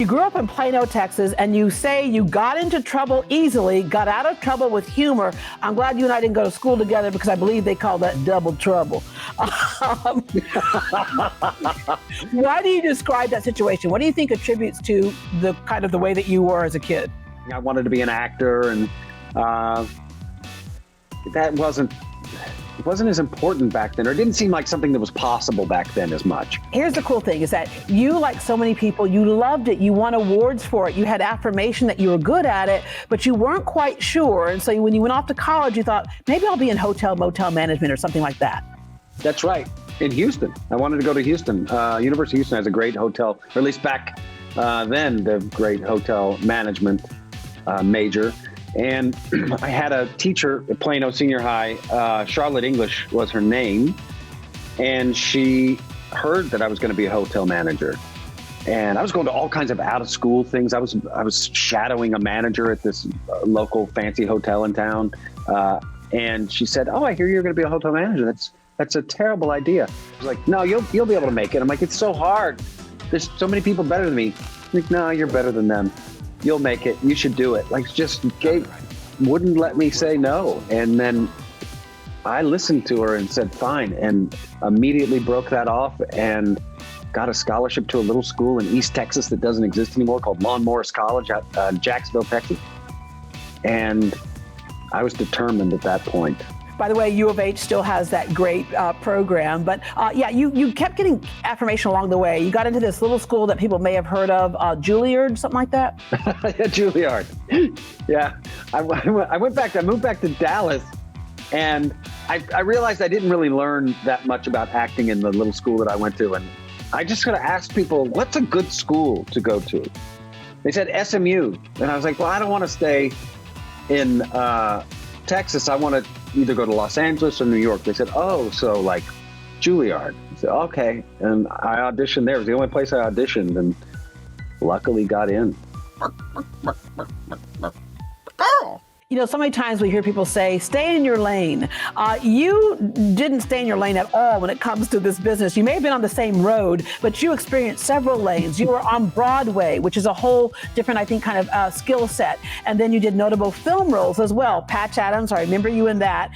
You grew up in Plano, Texas, and you say you got into trouble easily, got out of trouble with humor. I'm glad you and I didn't go to school together because I believe they call that double trouble. Why do you describe that situation? What do you think attributes to the kind of the way that you were as a kid? I wanted to be an actor, and that wasn't as important back then, or it didn't seem like something that was possible back then as much. Here's the cool thing is that you, like so many people, you loved it. You won awards for it. You had affirmation that you were good at it, but you weren't quite sure. And so when you went off to college, you thought, maybe I'll be in hotel motel management or something like that. That's right. In Houston. I wanted to go to Houston. University of Houston has a great hotel, or at least back then, the great hotel management major. And I had a teacher at Plano Senior High, Charlotte English was her name, and she heard that I was going to be a hotel manager. And I was going to all kinds of out-of-school things. I was shadowing a manager at this local fancy hotel in town, and she said, "Oh, I hear you're going to be a hotel manager. That's a terrible idea." I was like, "No, you'll be able to make it." I'm like, "It's so hard. There's so many people better than me." I'm like, "No, you're better than them. You'll make it. You should do it." Like, just wouldn't let me say no. And then I listened to her and said, fine, and immediately broke that off and got a scholarship to a little school in East Texas that doesn't exist anymore called Lawn Morris College at Jacksonville, Texas. And I was determined at that point. By the way, U of H still has that great program, but yeah, you kept getting affirmation along the way. You got into this little school that people may have heard of, Juilliard, something like that? Yeah, Juilliard. Yeah, I moved back to Dallas, and I realized I didn't really learn that much about acting in the little school that I went to, and I just sort of asked people, what's a good school to go to? They said SMU, and I was like, well, I don't want to stay in Texas. I want to either go to Los Angeles or New York. They said, oh, so like Juilliard. I said, okay. And I auditioned there. It was the only place I auditioned, and luckily got in. You know, so many times we hear people say, stay in your lane. You didn't stay in your lane at all when it comes to this business. You may have been on the same road, but you experienced several lanes. You were on Broadway, which is a whole different, I think, kind of skill set. And then you did notable film roles as well. Patch Adams, I remember you in that.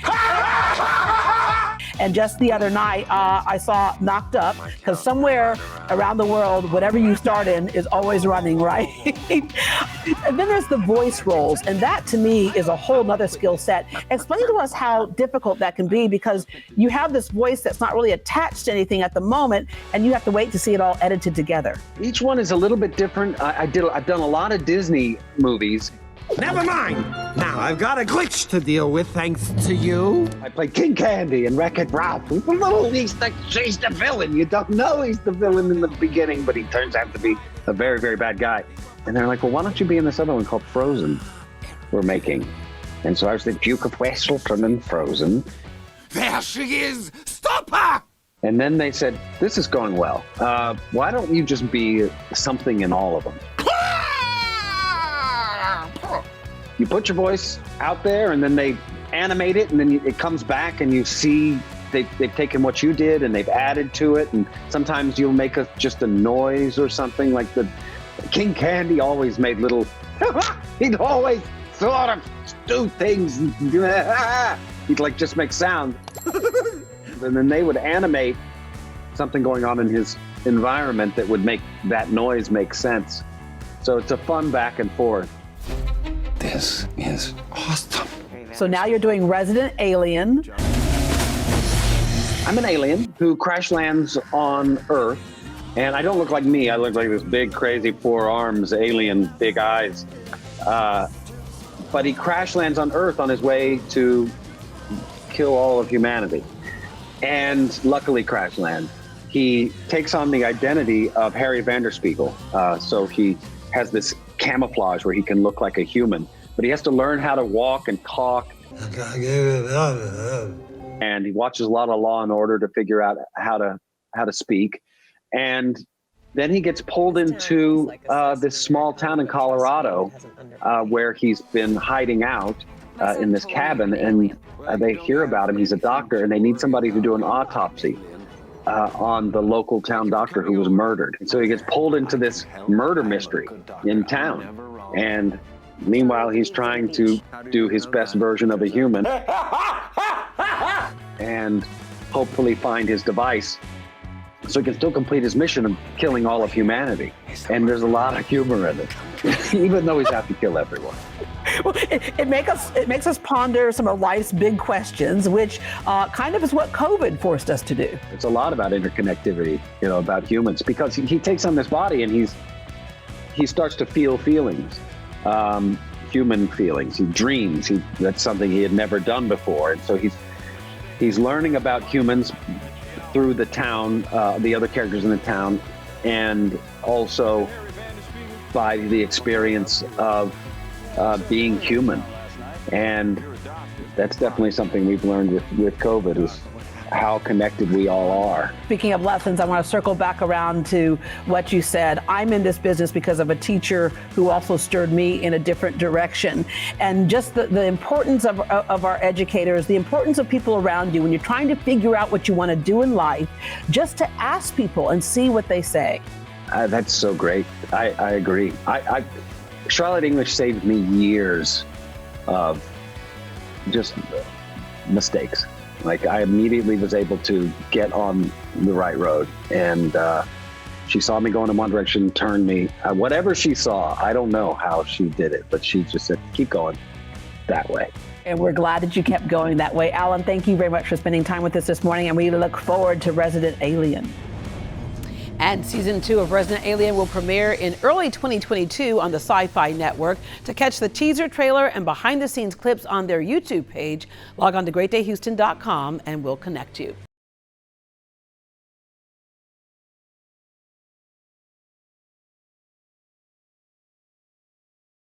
And just the other night, I saw Knocked Up, because somewhere around the world, whatever you start in is always running, right? And then there's the voice roles, and that to me is a whole nother skill set. Explain to us how difficult that can be, because you have this voice that's not really attached to anything at the moment, and you have to wait to see it all edited together. Each one is a little bit different. I've done a lot of Disney movies. Never mind. Now I've got a glitch to deal with thanks to you. I played King Candy and Wreck-It Ralph. He's the villain. You don't know he's the villain in the beginning, but he turns out to be a very, very bad guy. And they're like, well, why don't you be in this other one called Frozen we're making? And so I was the Duke of Westleton in Frozen. There she is! Stop her! And then they said, this is going well. Why don't you just be something in all of them? You put your voice out there, and then they animate it, and then it comes back, and you see they've taken what you did and they've added to it. And sometimes you'll make just a noise or something. Like the King Candy always made little. He'd always sort of do things. He'd like just make sound, and then they would animate something going on in his environment that would make that noise make sense. So it's a fun back and forth. This is awesome. So now you're doing Resident Alien. I'm an alien who crash lands on Earth, and I don't look like me. I look like this big, crazy 4 arms alien, big eyes. But he crash lands on Earth on his way to kill all of humanity. And luckily crash lands. He takes on the identity of Harry Vanderspiegel. So he has this camouflage where he can look like a human, but he has to learn how to walk and talk. And he watches a lot of Law and Order to figure out how to speak. And then he gets pulled into this small town in Colorado where he's been hiding out in this cabin, and they hear about him. He's a doctor, and they need somebody to do an autopsy. on the local town doctor who was murdered. And so he gets pulled into this murder mystery in town. And meanwhile, he's trying to do his best version of a human and hopefully find his device so he can still complete his mission of killing all of humanity. And there's a lot of humor in it, even though he's have to kill everyone. Well, it makes us ponder some of life's big questions, which kind of is what COVID forced us to do. It's a lot about interconnectivity, about humans, because he takes on this body and he starts to feel feelings, human feelings. He dreams. That's something he had never done before, and so he's learning about humans through the town, the other characters in the town, and also by the experience of being human. And that's definitely something we've learned with COVID, is how connected we all are. Speaking of lessons, I want to circle back around to what you said. I'm in this business because of a teacher who also stirred me in a different direction. And just the importance of our educators, the importance of people around you when you're trying to figure out what you want to do in life, just to ask people and see what they say. That's so great. I agree. Charlotte English saved me years of just mistakes. Like, I immediately was able to get on the right road, and she saw me going in one direction, turned me. Whatever she saw, I don't know how she did it, but she just said, keep going that way. And we're glad that you kept going that way. Alan, thank you very much for spending time with us this morning, and we look forward to Resident Alien. And season 2 of Resident Alien will premiere in early 2022 on the SYFY network. To catch the teaser trailer and behind the scenes clips on their YouTube page, log on to greatdayhouston.com and we'll connect you.